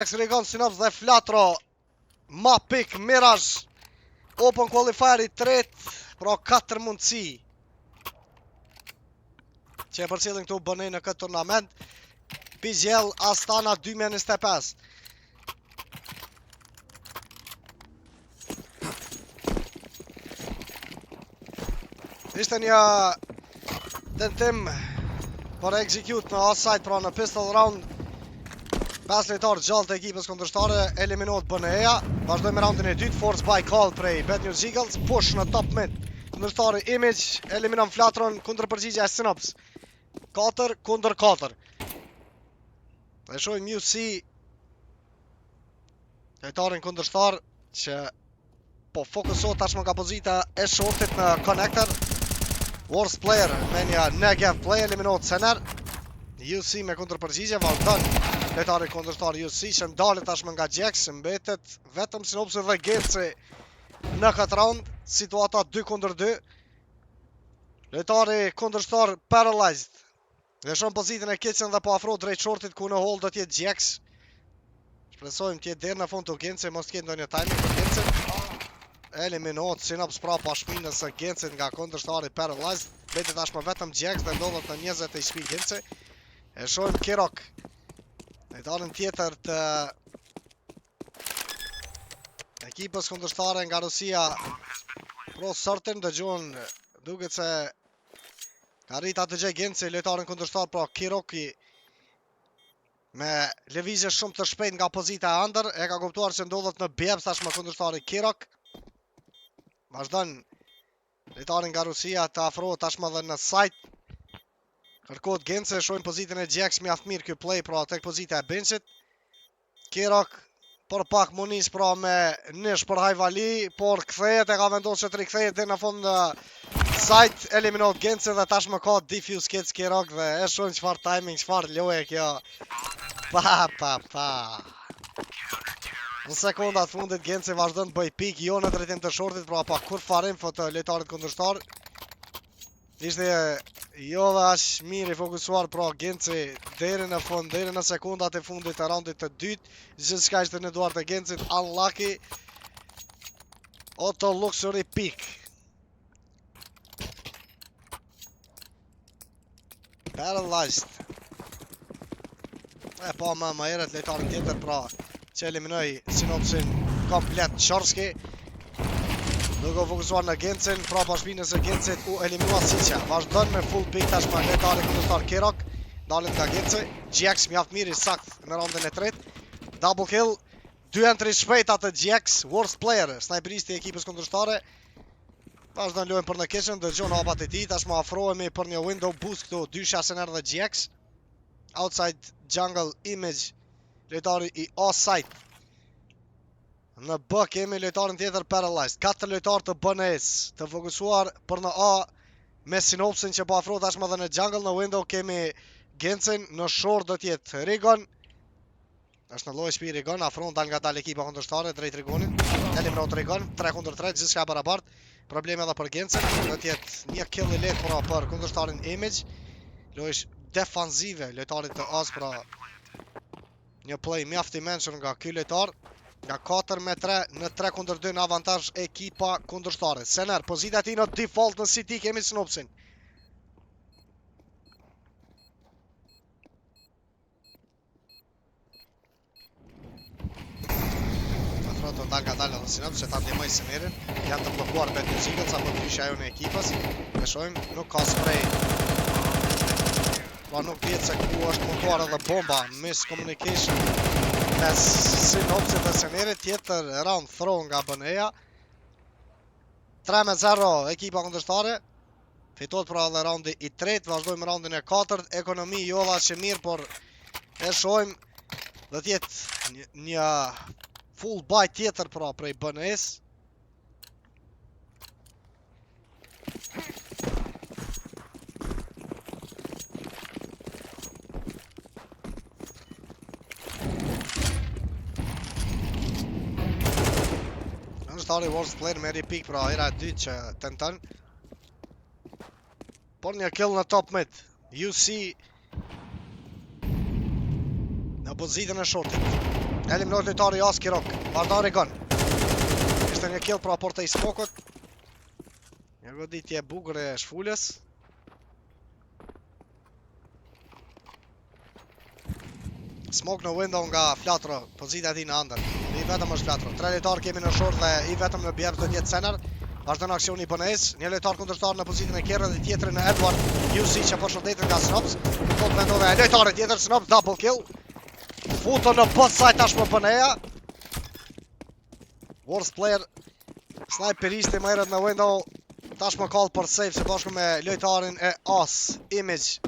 Regon Synops dhe Flatro ma pik Mirage Open Qualifier I tret pra 4 mundësi që e përcjellin këtu bënej në këtë turnament PGL Astana 2025. Ishte një tentim për execute në offside pra në pistol round. 5 lojtarë gjallë të ekipës kundërshtare eliminohet BNE-ja. Vazhdojmë me raundin e dytë, force by call prej Bad News Eagles, push në top mid. Kundërshtari Image eliminon Flatron, kundërpërgjigja e Synops. 4 kundër 4. Dhe shohim UC lojtarin kundërshtar që po fokusohet tashmë nga pozita e shortit në connector. Worst player me një Negev play eliminohet Sener. UC me kundërpërgjigje vazhdon lojtari kundërshtar UC që ndalet tashmë nga Jax, mbetet vetëm Synops dhe Genci në këtë round, situata 2 kundër 2. Lojtari kundërshtar paralyzed. Dhe shon pozitën e Kitchen dhe po afro drejt shortit ku në hold do t'jetë Jax. Shpresojmë t'jetë deri në fund të Genci, mos t'jetë ndonjë timing për Genci. Eliminohet Synops pra pashminës së Gencit nga kundërshtari paralyzed. Mbetet tashmë vetëm Jax dhe ndodhet në 20 HP Genci. E shohim Kirok. Lojtarin tjetër të ekipës kundërshtare nga Rusia Pro Sortin dëgjon duket se ka rrit atë gjë Genci lojtarin kundërshtar pra Kiroki me lëvizje shumë të shpejt nga pozita e ëndër e ka kuptuar se ndodhet në bjeps tashmë kundërshtari Kirok. Vazhdon lojtarin nga Rusia të afrohet tashmë edhe në site. Kërkohet Genci, shohim pozitën e Jax mjaft mirë ky play pra tek pozita e benchit. Kirok për pak munis pra me nish për Hajvali, por kthehet e ka vendosur që të rikthehet deri në fund në site, eliminohet Genci dhe tashmë ka defuse kits Kirok dhe e shohim çfarë timing, çfarë loje kjo. Pa. Në sekondat fundit Genci vazhdon të bëj pik jo në drejtim të shortit, pra pa kur fare info të lojtarit kundërshtar. Ishte jo dhe ashtë mirë I fokusuar pra Genci deri në fund, deri në sekundat e fundit të raundit të dytë. Gjithë shka ishte në duart e Gencit, unlucky. Auto luxury pick. Paralyzed. E pa më herët lojtarin tjetër pra që eliminoi Synopsin komplet Chorski. Duke fokusuar në Gencin, pra pashpinës e Gencit u eliminua Sicja. Vazhdon me full pick tashmë lojtari kundërshtar Kirok. Dalet nga Genci. Jax mjaft mirë I sakt në raundin e tretë. Double kill. 2 entry shpejt atë Jax, worst player, sniperisti I ekipës kundërshare. Vazhdon lojën për në kitchen, dëgjon hapat e tij, tashmë afrohemi për një window boost këtu, dysha Sener dhe Jax. Outside jungle Image, lojtari I A-site. Në B kemi lojtarin tjetër paralyzed. 4 lojtar të BNS të fokusuar për në A me Synopsin që po afrohet tashmë edhe në jungle. Në window kemi Gencin, në shore do t'jetë Rigon. Është në lloj shpi Rigon, afron dal nga dal ekipa kundërshtare drejt Rigonit. Eliminohet Rigon, 3 kundër 3, gjithçka barabart. Probleme edhe për Gencin, do t'jetë një kill I lehtë pra për kundërshtarin Image. Lojsh defanzive lojtarit të As pra një play mjaft I mençur nga ky lojtar. Nga 4-3 në 3 kundër 2 në avantazh ekipa kundërshtare. Sener, pozita ti në default në City kemi Synopsin. Afroto dal nga dalë në Synops që ta ndihmoj Senerin. Janë të bllokuar Bad News Eagles apo dyshja ajo në ekipës. Ne shohim nuk ka spray. Pra nuk vjetë se ku është montuar edhe bomba, miscommunication mes Synopsit dhe Senerit, tjetër round throw nga BNE-ja. 3-0 ekipa kundërshtare. Fitohet pra edhe raundi I tretë, vazhdojmë raundin e 4. Ekonomi jo dha që mirë, por e shohim do t'jetë një full buy tjetër pra prej BNE-s. Kundërshtari worst player merri pik pra era e dytë që tenton. Por një kill në top mid. UC në pozitën e shortit. Eliminohet lojtari Aski Rock. Vazhdon Regon. Ishte një kill pra porta i smokut. Një goditje bukur e shfullës. Smok në window nga Flatro, pozita ti në andër. I vetëm është Flatro. 3 lojtar kemi në short dhe i vetëm në bjerë do tjetë Senar. Vazhdon aksioni i BNS. Një lojtar kundërshtar në pozitën e Kerrë dhe tjetri në Edward UC që përshëndetet nga Snops. Kot vendove lojtari tjetër Snops double kill. Futo në both tashmë BNE-ja. Worst player. Sniperisti më herët në window. Tashmë call për save së bashku me lojtarin e As Image.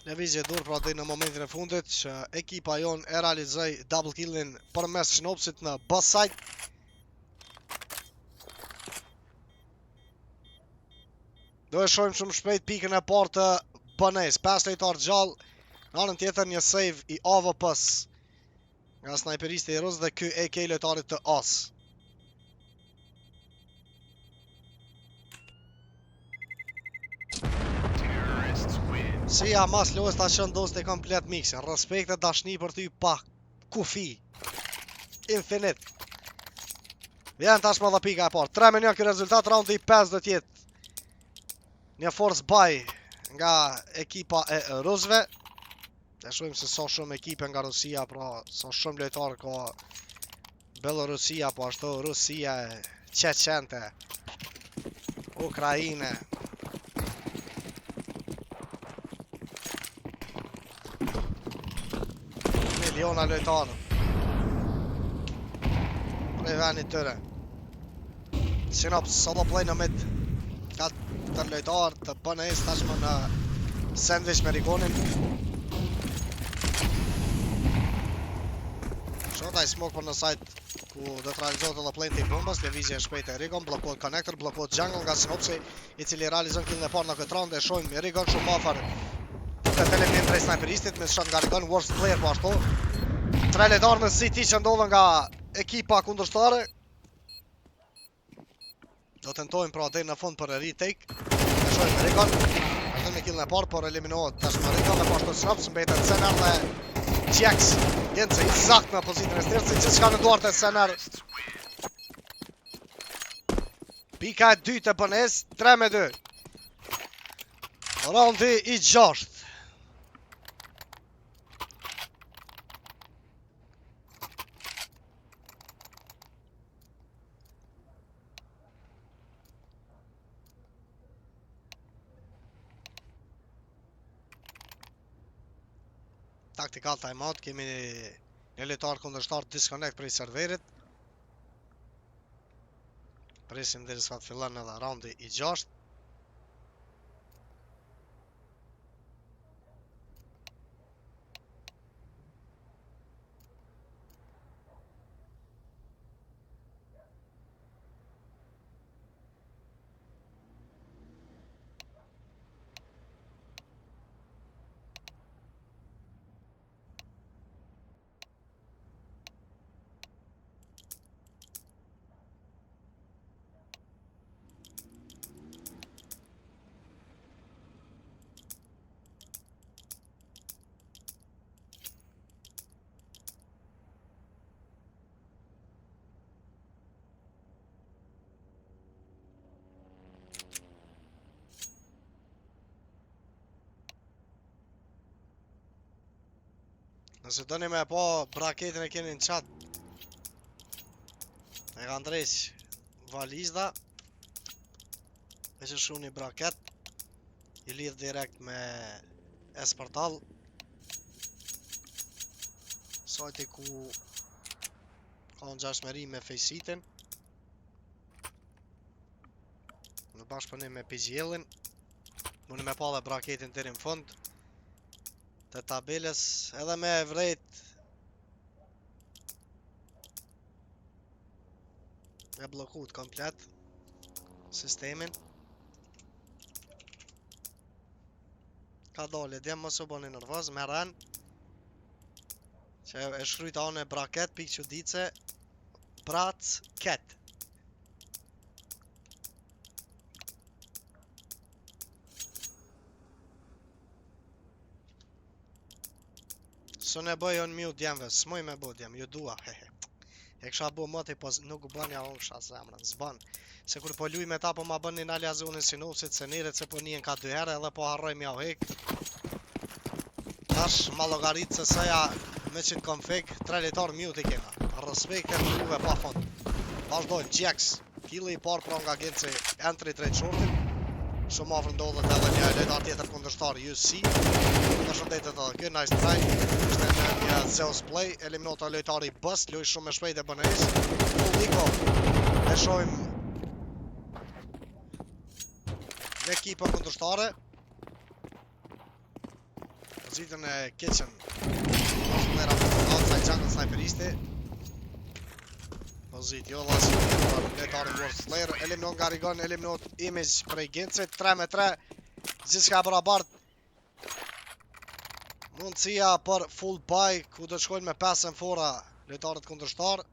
Lëvizje dur pra deri në momentin e fundit që ekipa jon e realizoi double killin përmes Snopsit në both side. Do e shohim shumë shpejt pikën e parë të BNE-s. 5 lojtar gjallë, në anën tjetër një save i AVP-s nga snajperisti i Rus dhe ky AK lojtarit të As. Si Hamas lojës ta shëndos të komplet mixin. Respekt e dashni për ty pa kufi. Infinite. Vjen tashmë dhe pika e parë. 3 me 1 kjo rezultat, raundi i 5 do tjetë një force buy nga ekipa e Rusve. E shohim se sa shumë ekipe nga Rusia, pra sa shumë lojtarë ka Belorusia, po ashtu Rusia, Çeçente, Ukraine. Miliona lojtarë prej venit tëre. Sinops solo play në mid. Ka të lojtarë të BNE-s tashmë në sandwich me Rigonin. Shota i smoke për në site ku do të realizohet edhe play të i bombas. Lëvizje e shpejtë e Rigon, blokot connector, blokot jungle nga Sinopsi, i cili realizon killin e parë në këtë round. E shohim Rigon shumë afër të telemin drejt sniperistit me shot nga Rigon, worst player po ashtu. 3 lojtarë në City që ndodhen nga ekipa kundërshtare. Do tentojmë pra deri në fund për retake. E shohim Rigon, ashtu me killin e parë, por eliminohet tashmë Rigon dhe po ashtu Snops, mbetet Senar dhe Jax. Gence i sakt në pozitën e stërcit që s'ka në duart e Senar. Pika e 2 të BNE-s, 3 me 2. Raundi i 6. Tactical timeout, kemi një lojtar kundërshtar disconnect prej serverit. Presim derisa të fillon edhe raundi i 6. Nëse doni me po braketin e keni në chat. E ka ndreq valizda. E që shu një braket. I lidh direkt me Esportal. Sajti ku ka në gjashmeri me Faceitin. Në bashkëpunim me PGL-in. Mundi me pa dhe braketin deri në fund të tabelës, edhe me vrejt e blokut komplet sistemin. Ka dole, djemë mos u boni nervoz, me ran që e shkrujt anë e braket, pik që dice brac ket. Së ne bëj on mute djemve, s'moj me bo djem, ju dua, hehe. E kësha bo mëti, po nuk bën ja unë sha zemrën, s'bën. Se kur po luj me ta, po ma bën një nalja zonin sinopsit, se neret se po njën ka 2 herë, edhe po harroj mja u hek. Tash, ma logaritë se sëja me qitë config, 3 litar mute i kena. Respekt e më juve pa fond. Vazhdojnë, Jax, killi i parë pra nga genci entry trade shortin. Shumë afër ndodhet edhe një lojtar tjetër kundërshtar UC. Përshëndetet edhe kjo, nice try. Ishte në një Zeus play, eliminota lojtari Bust, luj shumë me shpejt e bënëris. Nico, e shohim në ekipa kundërshtare. Pozitën e Kitchen. Outside jungle sniperisti. Pozit, jo lasi për lojtarin World Slayer. Eliminon Garigon, eliminot Image prej Gencit. 3-3. Gjithka barabart. Mundësia për full buy, ku do të shkojnë me 5 fora lojtarët kundërshtar.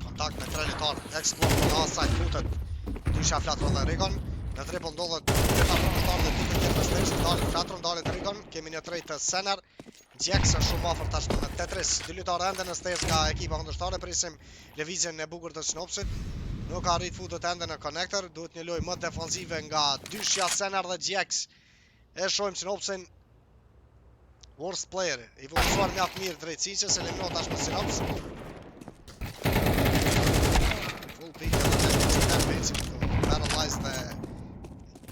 Kontakt me 3 lojtar, Explode në asajt futet. Dysha flatrën dhe Rigon. Në triple ndodhet lojtar kundërshtar dhe dy të tjerë me stage. Dalin flatrën, dalin Rigon. Kemi një trade të Sener. Jax është shumë afër tash në Tetris. Dy lojtarë ende në stage nga ekipa kundërshtare, prisim lëvizjen e bukur të sinopsit. Nuk ka arrit futet ende në connector, duhet një lojë më defensive nga dyshja Sener dhe Jax. E shohim sinopsin. Worst player, i vulluar mjaft mirë drejtësisë, se eliminot tash me sinops. Full pick paralyze dhe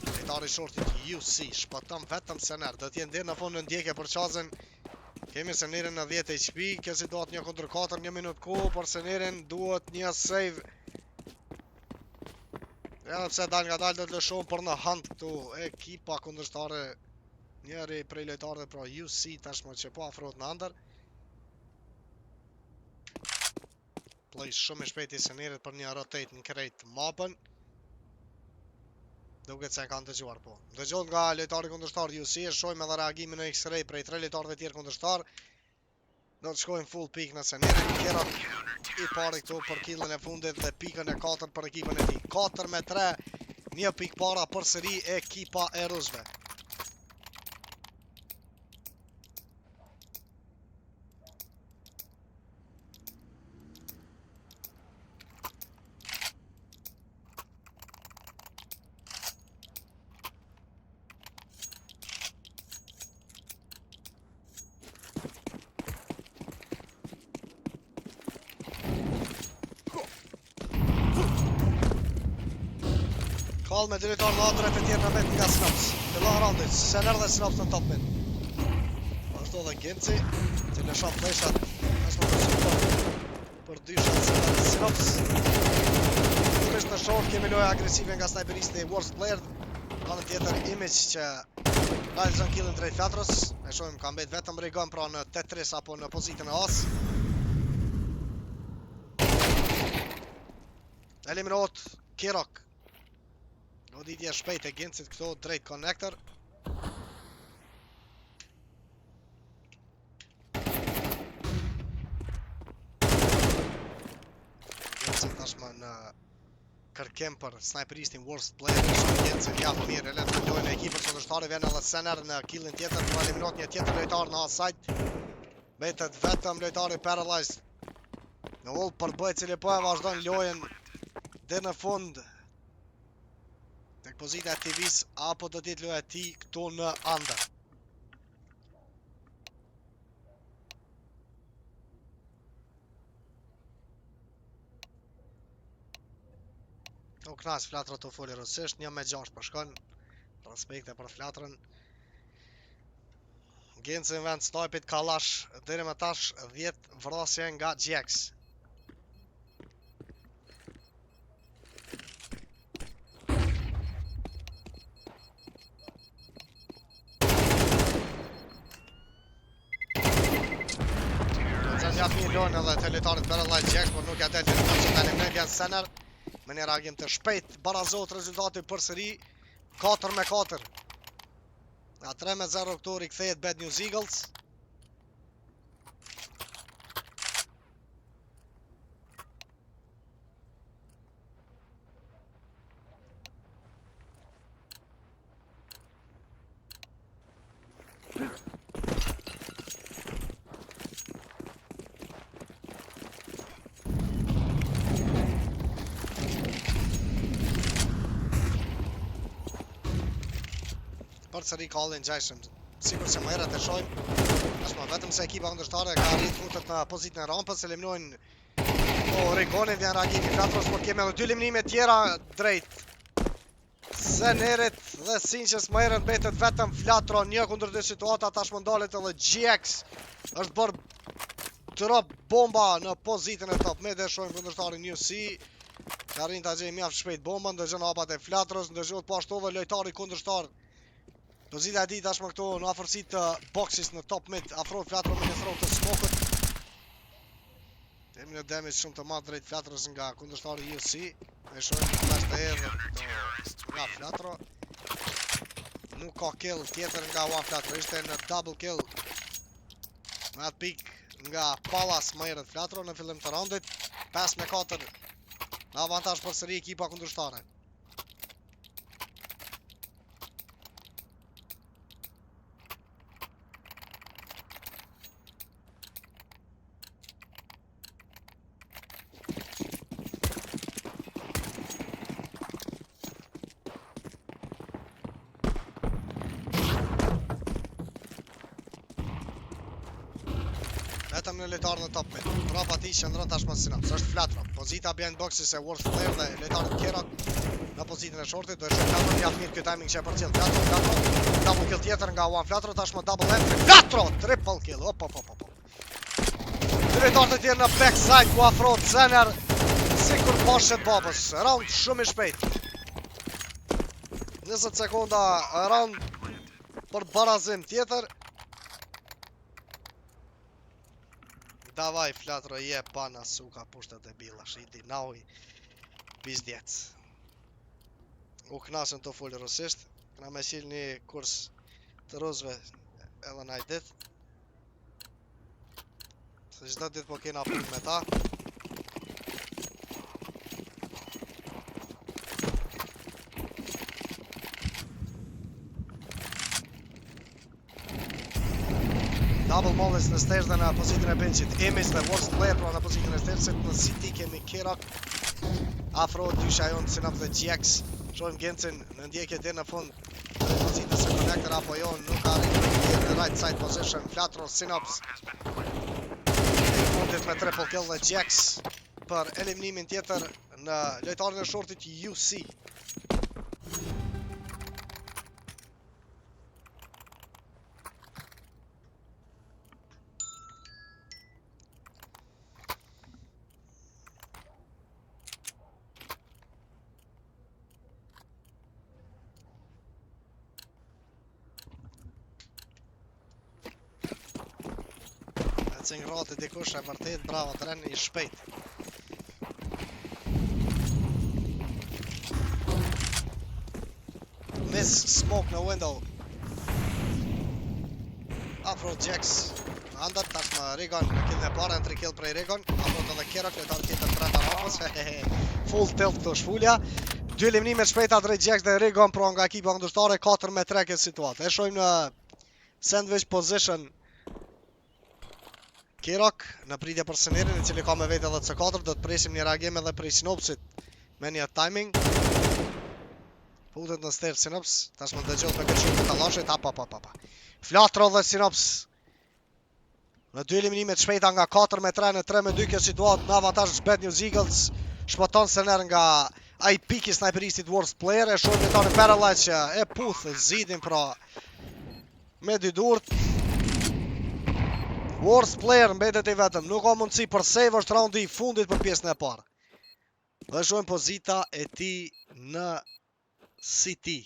lojtari shortit UC, shpëton vetëm Sener, do t'jenë dirë në fund në ndjekje për qazën. Kemi Senerin në 10 HP, kjo si duhet 1 kundër 4, 1 minut kohë, por Senerin duhet një save. Edhe pse dal nga dal do të lëshohem për në hunt këtu ekipa kundërshtare. Njëri prej lojtarëve pra UC tashmë që po afrohet në ndër. Play shumë i shpejt i Senerit për një rotate në krejt mapën. Duket se e kanë dëgjuar po. Dëgjohet nga lojtari kundërshtar UC, e shohim edhe reagimin në X-ray prej 3 lojtarëve tjerë kundërshtar. Do të shkojmë full pick në Senerin. Kjerot i pari këtu për killën e fundit dhe pikën e 4 për ekipën e tij. 4-3, një pik para për sëri ekipa e rusëve. Kall me drejtar në atëret e tjerë në met nga Sinops. Fillon roundit, Sener dhe Sinops në top mid. Ashtu dhe Genci, që lëshon fleshat, ashtu të support për dyshat Sener dhe Sinops. Image në short, kemi loja agresive nga sniperisti Worst Player. Anën tjetër Image që realizon killin drejt flatrës. E shohim ka mbet vetëm Rigon pra në Tetris apo në pozitën e as. Eliminot Kirok. Goditje shpejt e Gencit këto drejt connector. Gencit tashmë në kërkem për sniperistin Worst Player. Gencit jafë mirë, e letë të lojnë e ekipën kundërshtare, vjen edhe Sener në killin tjetër, në eliminot një tjetër lojtar në asajt. Betet vetëm lojtari paralyzed. Në ullë përbëj cili po e vazhdojnë lojën dhe në fund tek pozita e TV-s apo do t'jetë loja ti këtu në andër. U knas flatrët të foli rësisht, 1-6 përshkon. Respekte për flatrën. Genci në vend snipit kalash, deri më tash 10 vrasje nga Jax. jap një lojnë edhe të lojtarit Barrel Jacks, por nuk ja deti në që të elimnojnë vjen Sener. Me një reagim të shpejt, barazot rezultati për sëri 4-4. Nga 3-0 këtu rikthehet Bad News Eagles. Për sëri kallin gjajshëm, sikur që më herët e shojmë. Ashma vetëm se ekipa kundërshtare ka arrit futet në pozitën e rampës, eliminojnë Regonin, vjen reagimi Flatros, por kemi edhe 2 eliminime tjera drejt Senerit dhe Sinqes. Më herët mbetet vetëm Flatro, 1 kundër 2 situata, tashmë ndalet edhe GX. Është bërë drop bomba në pozitën e top mid, e shohim kundërshtarin UC. Ka arrin ta gjejë mjaft shpejt bombën, ndërgjën hapat e Flatros, ndërgjohet po ashtu edhe lojtari kundërshtar. Pozita e di tashmë këtu në afërsi të boxis në top mid, afrohet Flatro me një throw të smokut. Kemi një damage shumë të madh drejt Flatros nga kundërshtari UC. E shohim flash të errët nga Flatro. Nuk ka kill tjetër nga One Flatro, ishte në double kill. Me atë pik nga Pallas më herët Flatro në fillim të raundit. 5-4 në avantazh për sëri ekipa kundërshtare. Vetëm në lojtarën në top mid. Prapa ti qëndron tashmë Sinaps. Është Flatro. Pozita behind boxes e Worst Player dhe lojtarët Kerak në pozitën e shortit. Do të shohim Flatro ja mirë ky timing që e përcjell Flatro. Double kill tjetër nga One Flatro, tashmë double entry. Flatro triple kill. Hop. Lojtarët e tjerë në backside ku afrohet Sener sikur boshet babës. Round shumë i shpejt. 20 sekonda round për barazim tjetër. Davaj Flatro je pana suka pushtet e billa, shiti naui bizdjec. U knasën të full rusisht, na me qil një kurs të rusve edhe naj dit. Se çdo dit po kena punë me ta. Double Mollis në stairs dhe në pozitën e benchit. Emis dhe Worst Player pra në pozitën e stairsit. Në City kemi Kerak. Afro dysha jonë Sinaps dhe GX. Shohim Gencin në ndjekje dhe në fund. Në pozitës e connector apo jo nuk arrit në right side position. Flatro Sinaps. Në fundit me triple kill dhe GX për eliminimin tjetër në lojtarin e shortit UC. Se ngrati dikush e vërtet, bravo tren i shpejt. Miss smoke në window. Afro Jax andar tashmë Regon në killin e parë, entry kill prej Regon. Afro të dhe Kerak, lojtar tjetër treta rapës. Full tilt të shfullja. 2 eliminime shpejta drejt Jax dhe Regon pro nga ekipa kundërshtare, 4-3 këtë situatë. E shohim në sandwich position Kerak në pritje për Senerin, i cili ka me vetë edhe C4, do të presim një reagim edhe prej Sinopsit me një timing. Futet në stair Sinops, tashmë dëgjohet me këtë shumë të talashit, apa. Flatro dhe Sinops në 2 eliminimet shpejta nga 4-3 në 3-2 kjo situatë në avantazh Bad News Eagles. Shpëton Sener nga ai piki sniperistit Worst Player, e shohim lojtarin Barrel që e puth zidin pra me dy durt. Worst Player mbetet i vetëm, nuk ka mundësi për save, është raundi i fundit për pjesën e parë. Dhe shohim pozita e tij në City.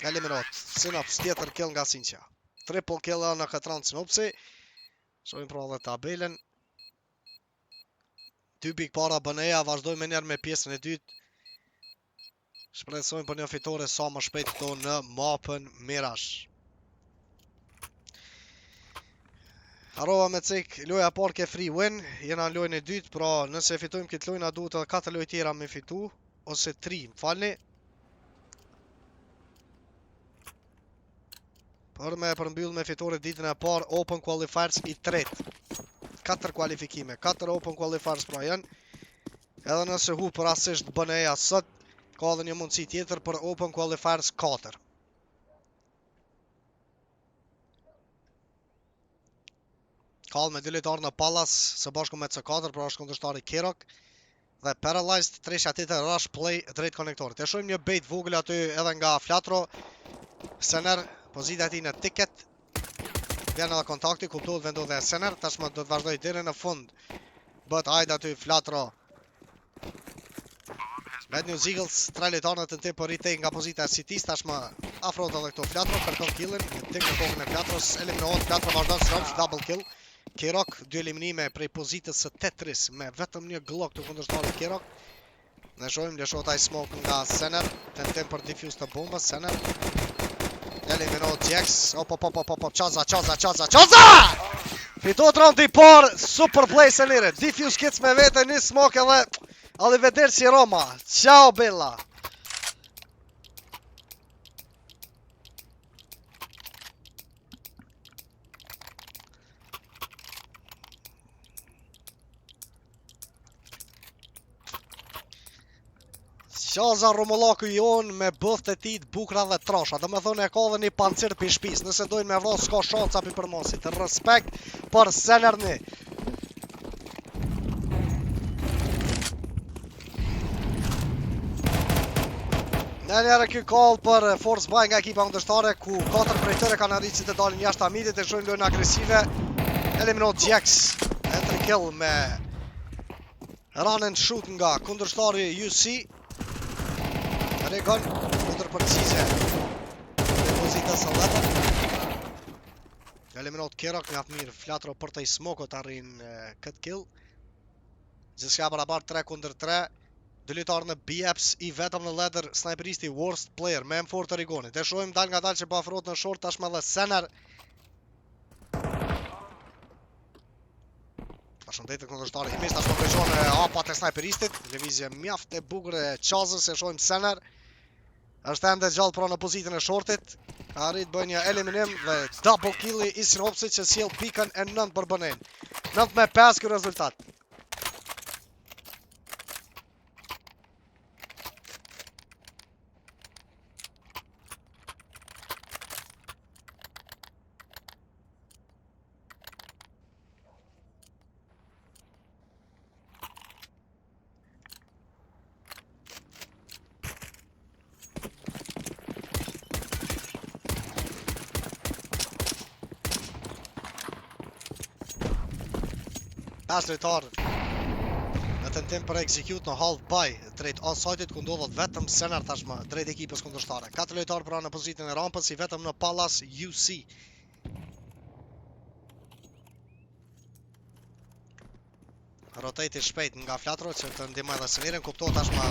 Eliminohet Sinops, tjetër kill nga Sinqja. Triple kill në këtë round Sinopsi. Shojmë pra dhe tabelen. 2 pikë para BNEA, vazhdojmë me njerë me pjesën e dytë. Shpresojmë për një fitore sa më shpejt këto në mapën Mirash. Harova me cek loja parë ke free win, jena në lojën e dytë, pra nëse fitojmë këtë lojë na duhet edhe 4 lojë tjera me fitu, ose 3, më falni. Për me përmbyll me fitore ditën e parë, Open Qualifiers i tretë. 4 kualifikime, 4 Open Qualifiers pra janë. Edhe nëse hu për asisht BNEA sot, ka edhe një mundësi tjetër për Open Qualifiers 4. Kall me 2 lojtarë në Pallas, së bashku me C4, pra është kundërshtari Kirok. Dhe Paralyzed 3-8 rush play drejt konektorit. E shojmë një bait vogël aty edhe nga Flatro. Sener, pozita e tij në ticket. Vjen edhe kontakti, kuptohet vendodhe dhe Sener, tashmë do të vazhdoj deri në fund. Bët hajde aty Flatro. Bad News Eagles, 3 lojtarë në tentim për retake nga pozita e Citis, tashmë afrohet edhe këto Flatro, kërkon killin, tik në kokën e Flatros, eliminohet Flatro, vazhdon Srops, double kill. Kirok, 2 eliminime prej pozitës së Tetris, me vetëm një Glock të kundërshtari Kirok. Ne shojmë lëshot ai smoke nga Sener, tentim për diffuse të bombës, Sener. Eliminohet Jax, Qaza! Fitot round i parë, super play Senire, diffuse kits me vete, një smoke edhe arrivederci Roma. Ciao bella! Qaza Romullaku jon me bëft e ti të bukra dhe trasha. Dhe me thonë e ka dhe një pancir për shpis. Nëse dojnë me vras, s'ka shanca për përmosit. Respekt për Senerni. Në njëre kjo call për Force Buy nga ekipa kundërshtare, ku 4 prej tëre kanë arrit që të dalin jashtë amidit e shojnë lojnë agresive. Eliminot Jax, entry kill me run and shoot nga kundërshtari UC. Regon, kundër përcize depozitës së letër. Eliminot Kirok, nga të mirë Flatro për të i smoko të arrin këtë kill. Gjithçka barabar 3 kundër 3. 2 lojtarë në BFs i vetëm në ledër, sniperisti worst player me M4 të Rigonit. E shojmë dal nga dal që pa afrohet në short, tashme dhe Sener. Tashmë dhejtë kundërshtari Imis, tashmë përgjone apat e sniperistit. Levizje mjaft e bukur e Qazës, e shojmë Sener. Është ende gjallë pra në pozitën e shortit. Arrit bëjnë një eliminim dhe double killi i Sinopsit që sjell pikën e 9 për BNEA. 9-5 kjo rezultat. Pas lojtarë në tentim për execute në half buy drejt on-site-it ku ndodhet vetëm Sener tashmë drejt ekipës kundërshtare. 4 lojtarë pra në pozitën e rampës i vetëm në Pallas UC. Rotate shpejt nga Flatro që të ndihmoj edhe Senirin, kuptohet tashmë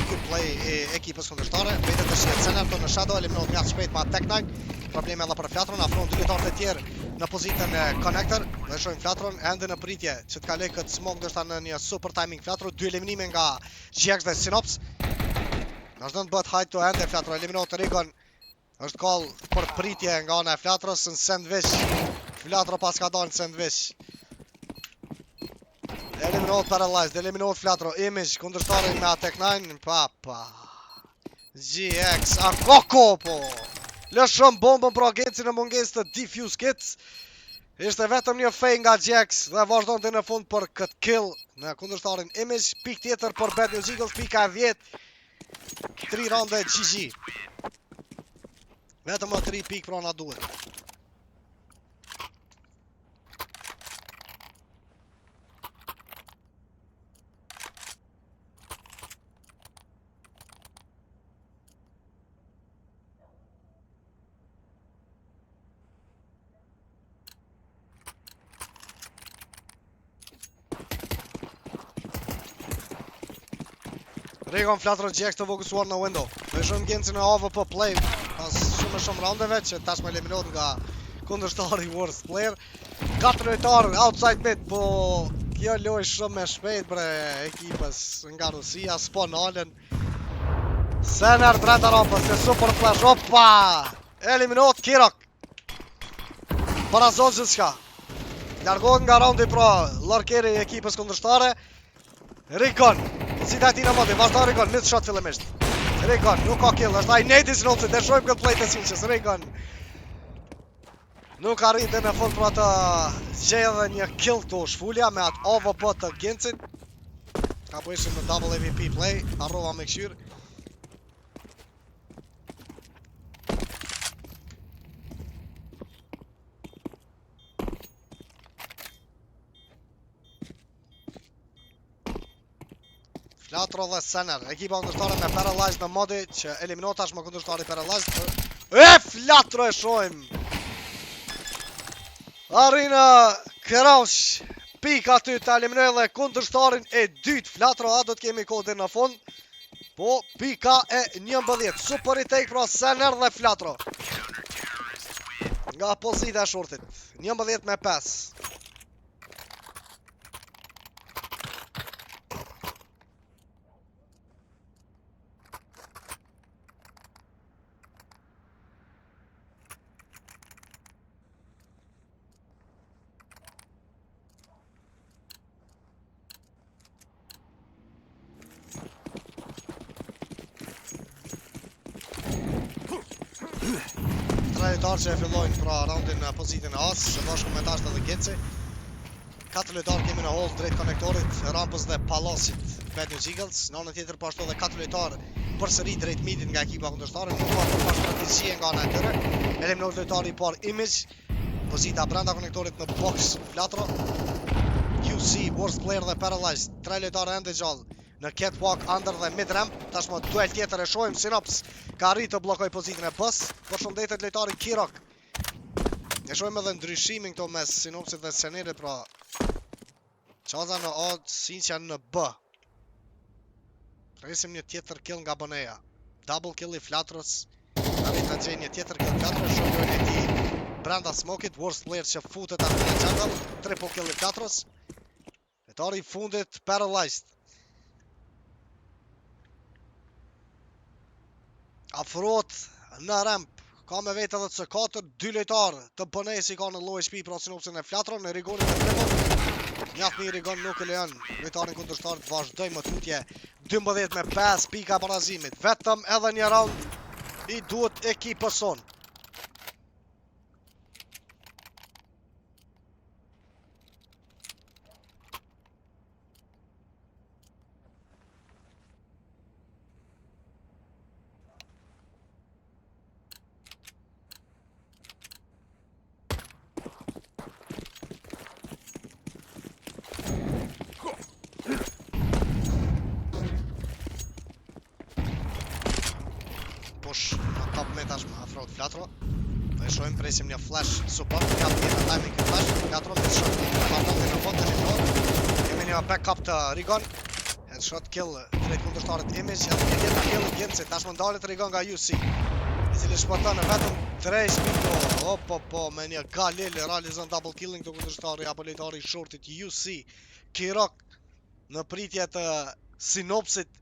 ky play e ekipës kundërshtare. Vetë të shihet Sener në shadow eliminohet mjaft shpejt me Tech9. Probleme edhe për Flatron, afron 2 lojtarë të tjerë në pozitën e connector. Dhe shojmë Flatron ende në pritje që të kaloj këtë smoke ndoshta në një super timing Flatro. 2 eliminime nga GX dhe Sinops. Vazhdon të bëhet high to ende Flatro eliminohet Rigon. Është call për pritje nga ana e Flatros në sandwich. Flatro pas ka dalë në sandwich. Eliminohet Paralyzed, eliminohet Flatro, Image, kundërshtari me Tech9, papa. GX, a koko po! Lëshëm bombën për agencin në munges të diffuse kits. Ishte vetëm një fej nga GX dhe vazhdon të në fund për këtë kill në kundërshtarin Image. Pik tjetër për Bad News Eagles, pika e 10. 3 ronde GG. Vetëm më 3 pik pra na duhet. Rigon flatro gjek të fokusuar në window. Me shumë Gencin e AVP play pas shumë raundeve që tash më eliminohet nga kundërshtari worst player. 4 lojtar outside mid, po kjo loj shumë me shpejt bre ekipës nga Rusia, s'po nalen. Sener brenda rampës, të super flash, opa! Eliminohet Kirok. Para zonë që s'ka. Largohet nga raundi pra lorkeri e ekipës kundërshtare. Rigon, pozita e tij në modi, vazhdo Rigon, mid shot fillimisht. Rigon, nuk ka kill, është ai Nedi Sinopsit, dhe shojmë këtë play të sinqës, Rigon. Nuk arrite në fund pra të gjejë edhe një kill të shfulja me atë AVP të Gencit. Ka po ishim në double AVP play, harrova me këshyr. Flatro dhe Sener, ekipa kundërshtare me Paralyzed në modi që eliminohet tash më kundërshtari Paralyzed. Flatro e shojmë! Arina Kraush, pik aty të eliminoj dhe kundërshtarin e dytë. Flatro a do të kemi kodin në fund. Po, pika e 11. Super i take pra Sener dhe Flatro. Nga pozita e shortit. 11 me 5. Tre lojtarë që e fillojnë pra raundin në pozitin e as, që bashku me Tasht dhe Genci. 4 lojtarë kemi në hold drejt konektorit, rampës dhe palasit Bad News Eagles. Në anën tjetër pashtu edhe 4 lojtarë përsëri drejt midit nga ekipa kundërshtare. Nuk ka përpa strategjie nga ana e tyre. Eliminohet lojtari i parë Image, pozita brenda konektorit në box Flatro. QC, worst player dhe Paralyzed. 3 lojtarë ende gjallë në catwalk, under dhe mid ramp. Tashmë duel tjetër e shohim Sinops ka arrit të bllokoj pozitën e bës. Përshëndetet lojtari Kirok. Ne shohim edhe ndryshimin këto mes Sinopsit dhe Senerit, pra Qaza në A, Sinqja në B. Presim një tjetër kill nga Boneja. Double kill i Flatros. Arrit të gjej një tjetër kill Flatros, shohim e ti brenda smokit, worst player që futet atë në jungle. Triple kill i Flatros. Lojtari i fundit Paralyzed. Afrohet në ramp, ka me vetë edhe C4, 2 lojtarë të Bonesi ka në low HP pra Sinopsin e Flatron, në Rigonin e triple. Mjaft mirë Rigon nuk e lejon lojtarin kundërshtar të vazhdoj më tutje. 12 me 5 pika barazimit, vetëm edhe një round i duhet ekipës son. Push në top me tash më afrohet Flatro. Do e shohim, presim një flash support, nga të tjetër timing këtë flash, Flatro me shot, Flatro në fund të eliminohet. Kemi një backup të Rigon, headshot kill drejt kundërshtarit Image, edhe një tjetër kill Genci, tash më ndalet Rigon nga UC, i cili shpëton në vetëm 3 spiko, po, me një galil realizon double killing të kundërshtari apo lojtari i shortit UC, Kirok në pritje të Sinopsit.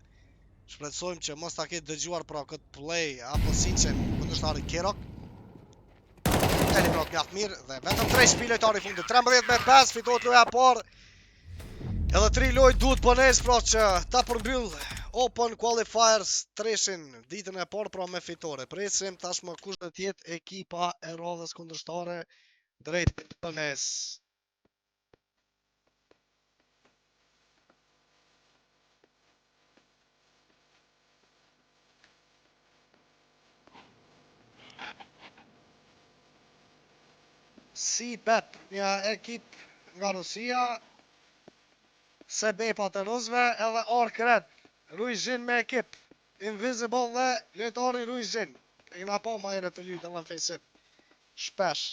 Shpresojmë që mos ta ketë dëgjuar pra këtë play apo Sinqen kundërshtari Kirok. Eliminohet mjaft mirë dhe vetëm 3 shpi lojtari i fundit. 13 me 5 fitohet loja e parë. Edhe 3 lojë duhet Bones pra që ta përmbyll Open Qualifiers 3-shin ditën e parë pra me fitore. Presim tashmë kush do të jetë ekipa e radhës kundërshtare drejt Bones. C-Bet, një ekip nga Rusia, Sebepa të Rusve, edhe Ark Red, Ruizhin me ekip, Invisible dhe lojtari Ruizhin. E kena pa ma ere të lytë edhe në fejsim. Shpesh.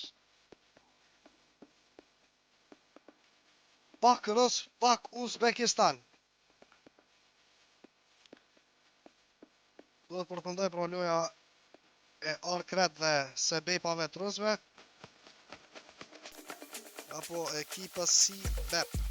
Pak Rus, pak Uzbekistan. duhet përfundoj pra loja e Arkret dhe Sebepave të rusëve apo ekipës si Bep.